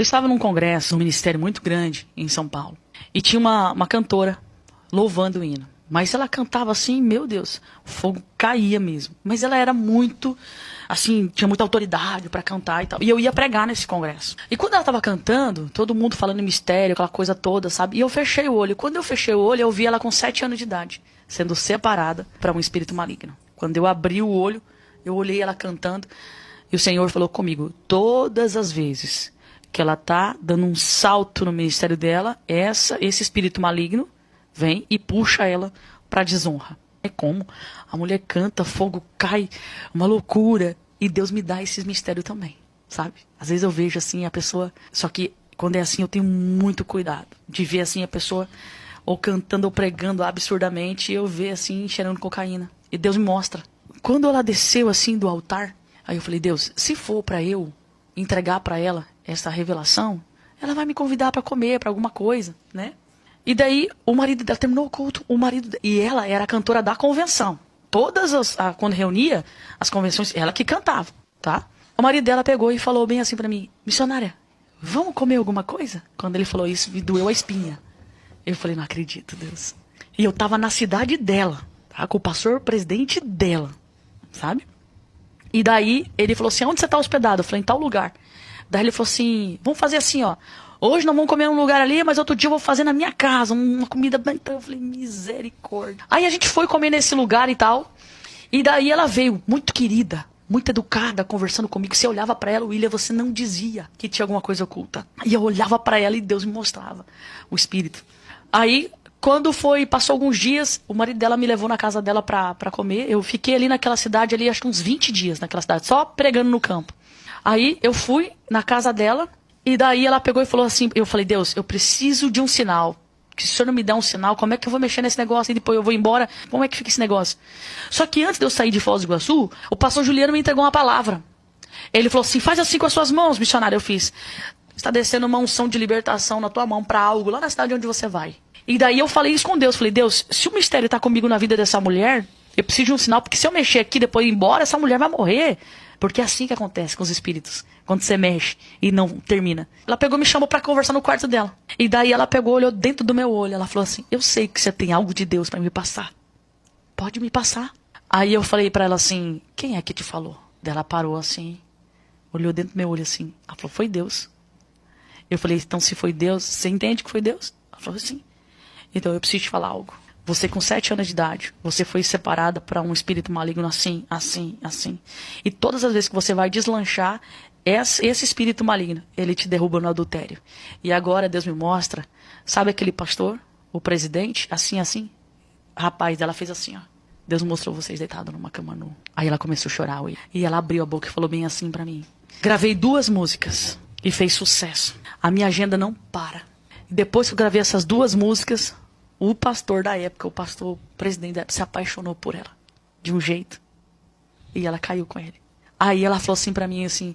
Eu estava num congresso, num ministério muito grande em São Paulo. E tinha uma cantora louvando o hino. Mas ela cantava assim, meu Deus, o fogo caía mesmo. Mas ela era muito, assim, tinha muita autoridade para cantar e tal. E eu ia pregar nesse congresso. E quando ela estava cantando, todo mundo falando em mistério, aquela coisa toda, sabe? E eu fechei o olho. Quando eu fechei o olho, eu vi ela com 7 anos de idade, sendo separada para um espírito maligno. Quando eu abri o olho, eu olhei ela cantando. E o Senhor falou comigo, todas as vezes que ela tá dando um salto no ministério dela, esse espírito maligno vem e puxa ela para desonra. É como a mulher canta, fogo cai, uma loucura. E Deus me dá esses mistérios também, sabe? Às vezes eu vejo assim a pessoa... Só que quando é assim eu tenho muito cuidado de ver assim a pessoa ou cantando ou pregando absurdamente e eu ver assim cheirando cocaína. E Deus me mostra. Quando ela desceu assim do altar, aí eu falei, Deus, se for para eu entregar para ela essa revelação, ela vai me convidar para comer, para alguma coisa, né? E daí, o marido dela terminou o culto. E ela era a cantora da convenção. Quando reunia as convenções, ela que cantava, tá? O marido dela pegou e falou bem assim pra mim, missionária, vamos comer alguma coisa? Quando ele falou isso, me doeu a espinha. Eu falei, não acredito, Deus. E eu tava na cidade dela, tá? Com o pastor presidente dela, sabe? E daí, ele falou assim, onde você tá hospedado? Eu falei, em tal lugar. Daí ele falou assim, vamos fazer assim, ó. Hoje nós vamos comer num lugar ali, mas outro dia eu vou fazer na minha casa, uma comida bem... Eu falei, misericórdia. Aí a gente foi comer nesse lugar e tal. E daí ela veio, muito querida, muito educada, conversando comigo. Você olhava pra ela, William, você não dizia que tinha alguma coisa oculta. E eu olhava pra ela e Deus me mostrava o espírito. Aí, passou alguns dias, o marido dela me levou na casa dela pra comer. Eu fiquei ali naquela cidade, ali acho que uns 20 dias naquela cidade, só pregando no campo. Aí eu fui na casa dela. E daí ela pegou e falou assim, eu falei, Deus, eu preciso de um sinal. Que se o senhor não me der um sinal, como é que eu vou mexer nesse negócio? E depois eu vou embora, como é que fica esse negócio? Só que antes de eu sair de Foz do Iguaçu, o pastor Juliano me entregou uma palavra. Ele falou assim, faz assim com as suas mãos, missionário. Eu fiz, está descendo uma unção de libertação na tua mão para algo, lá na cidade onde você vai. E daí eu falei isso com Deus, falei, Deus, se o mistério está comigo na vida dessa mulher, eu preciso de um sinal, porque se eu mexer aqui e depois ir embora, essa mulher vai morrer. Porque é assim que acontece com os espíritos. Quando você mexe e não termina. Ela pegou e me chamou pra conversar no quarto dela. E daí ela pegou, olhou dentro do meu olho. Ela falou assim, eu sei que você tem algo de Deus pra me passar. Pode me passar. Aí eu falei pra ela assim, quem é que te falou? Daí ela parou assim, olhou dentro do meu olho assim. Ela falou, foi Deus. Eu falei, então se foi Deus, você entende que foi Deus? Ela falou, sim. Então eu preciso te falar algo. Você com 7 anos de idade, você foi separada para um espírito maligno assim, assim, assim. E todas as vezes que você vai deslanchar, esse espírito maligno, ele te derruba no adultério. E agora Deus me mostra, sabe aquele pastor, o presidente, assim, assim? Rapaz, ela fez assim, ó. Deus mostrou vocês deitados numa cama nua. Aí ela começou a chorar. E ela abriu a boca e falou bem assim para mim. Gravei 2 músicas e fez sucesso. A minha agenda não para. Depois que eu gravei essas 2 músicas... O pastor da época, o pastor presidente da época, se apaixonou por ela. De um jeito. E ela caiu com ele. Aí ela falou assim pra mim, assim,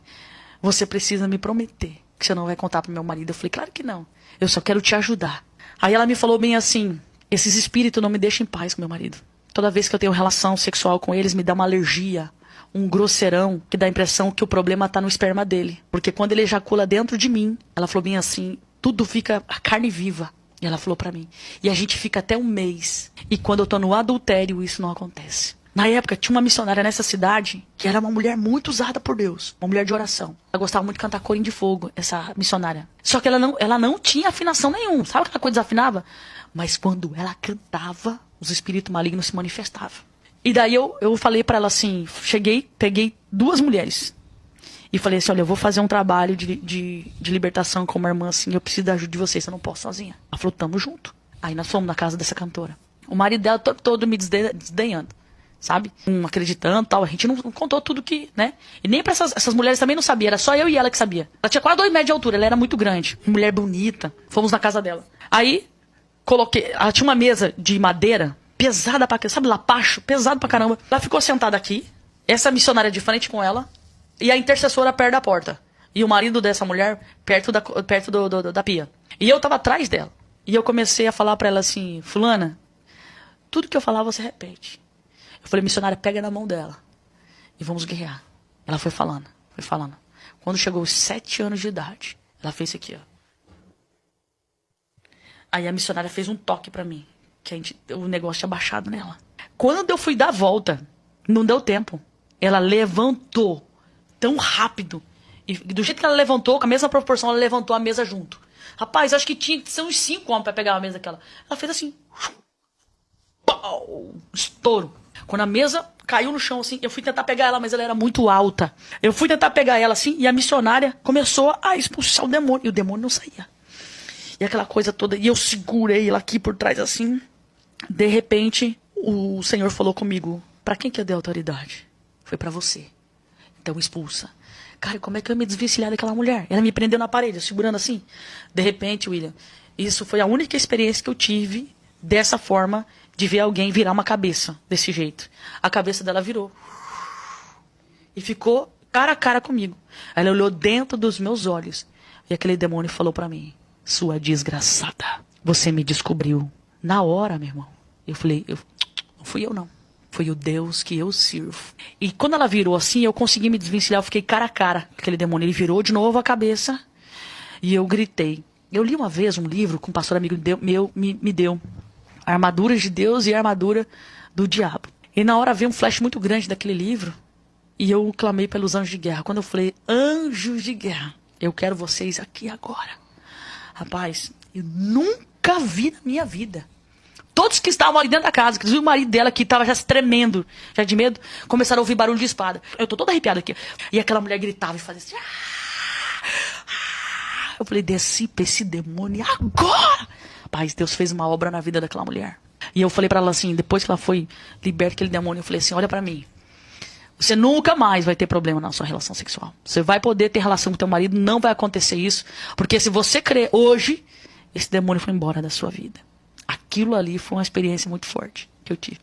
você precisa me prometer que você não vai contar pro meu marido. Eu falei, claro que não. Eu só quero te ajudar. Aí ela me falou bem assim, esses espíritos não me deixam em paz com meu marido. Toda vez que eu tenho relação sexual com eles, me dá uma alergia, um grosseirão, que dá a impressão que o problema tá no esperma dele. Porque quando ele ejacula dentro de mim, ela falou bem assim, tudo fica a carne viva. E ela falou pra mim, e a gente fica até 1 mês. E quando eu tô no adultério, isso não acontece. Na época, tinha uma missionária nessa cidade, que era uma mulher muito usada por Deus. Uma mulher de oração. Ela gostava muito de cantar corinho de fogo, essa missionária. Só que ela não tinha afinação nenhuma. Sabe aquela coisa desafinava? Mas quando ela cantava, os espíritos malignos se manifestavam. E daí eu falei pra ela assim, cheguei, peguei 2 mulheres. E falei assim, olha, eu vou fazer um trabalho de libertação com uma irmã assim, eu preciso da ajuda de vocês, eu não posso sozinha. Ela falou, tamo junto. Aí nós fomos na casa dessa cantora. O marido dela todo me desdenhando, sabe? Não acreditando, tal. A gente não contou tudo que, né? E nem pra essas mulheres também não sabia, era só eu e ela que sabia. Ela tinha quase 2 metros de altura, ela era muito grande. Mulher bonita. Fomos na casa dela. Aí, ela tinha uma mesa de madeira, pesada pra caramba, sabe, lapacho, pesado pra caramba. Ela ficou sentada aqui, essa missionária de frente com ela, e a intercessora perto da porta. E o marido dessa mulher perto da pia. E eu tava atrás dela. E eu comecei a falar pra ela assim, fulana, tudo que eu falar você repete. Eu falei, missionária, pega na mão dela. E vamos guerrear. Ela foi falando, foi falando. Quando chegou aos 7 anos de idade, Ela fez isso aqui, ó. Aí a missionária fez um toque pra mim. O negócio tinha baixado nela. Quando eu fui dar a volta, não deu tempo. Ela levantou tão rápido. E do jeito que ela levantou, com a mesma proporção, ela levantou a mesa junto. Rapaz, acho que tinha que ser uns 5 homens pra pegar a mesa aquela. Ela fez assim. Pau! Estouro. Quando a mesa caiu no chão, assim, eu fui tentar pegar ela, mas ela era muito alta. Eu fui tentar pegar ela, assim, e a missionária começou a expulsar o demônio. E o demônio não saía. E aquela coisa toda. E eu segurei ela aqui por trás, assim. De repente, o Senhor falou comigo: pra quem que eu dei autoridade? Foi pra você. Então expulsa. Cara, como é que eu ia me desvencilhar daquela mulher? Ela me prendeu na parede, segurando assim. De repente, William, isso foi a única experiência que eu tive dessa forma, de ver alguém virar uma cabeça desse jeito. A cabeça dela virou. E ficou cara a cara comigo. Ela olhou dentro dos meus olhos. E aquele demônio falou pra mim: sua desgraçada, você me descobriu. Na hora, meu irmão. Eu falei, não fui eu não. Foi o Deus que eu sirvo. E quando ela virou assim, eu consegui me desvencilhar. Eu fiquei cara a cara com aquele demônio. Ele virou de novo a cabeça. E eu gritei. Eu li uma vez um livro que um pastor amigo meu me deu. Armaduras de Deus e a armadura do diabo. E na hora veio um flash muito grande daquele livro. E eu clamei pelos anjos de guerra. Quando eu falei, anjos de guerra, eu quero vocês aqui agora. Rapaz, eu nunca vi na minha vida. Todos que estavam ali dentro da casa, inclusive o marido dela que estava já se tremendo, já de medo, começaram a ouvir barulho de espada. Eu tô toda arrepiada aqui. E aquela mulher gritava e fazia assim. Eu falei, desci pra esse demônio agora. Rapaz, Deus fez uma obra na vida daquela mulher. E eu falei pra ela assim, depois que ela foi liberta daquele demônio, eu falei assim, olha pra mim. Você nunca mais vai ter problema na sua relação sexual. Você vai poder ter relação com teu marido, não vai acontecer isso. Porque se você crer hoje, esse demônio foi embora da sua vida. Aquilo ali foi uma experiência muito forte que eu tive.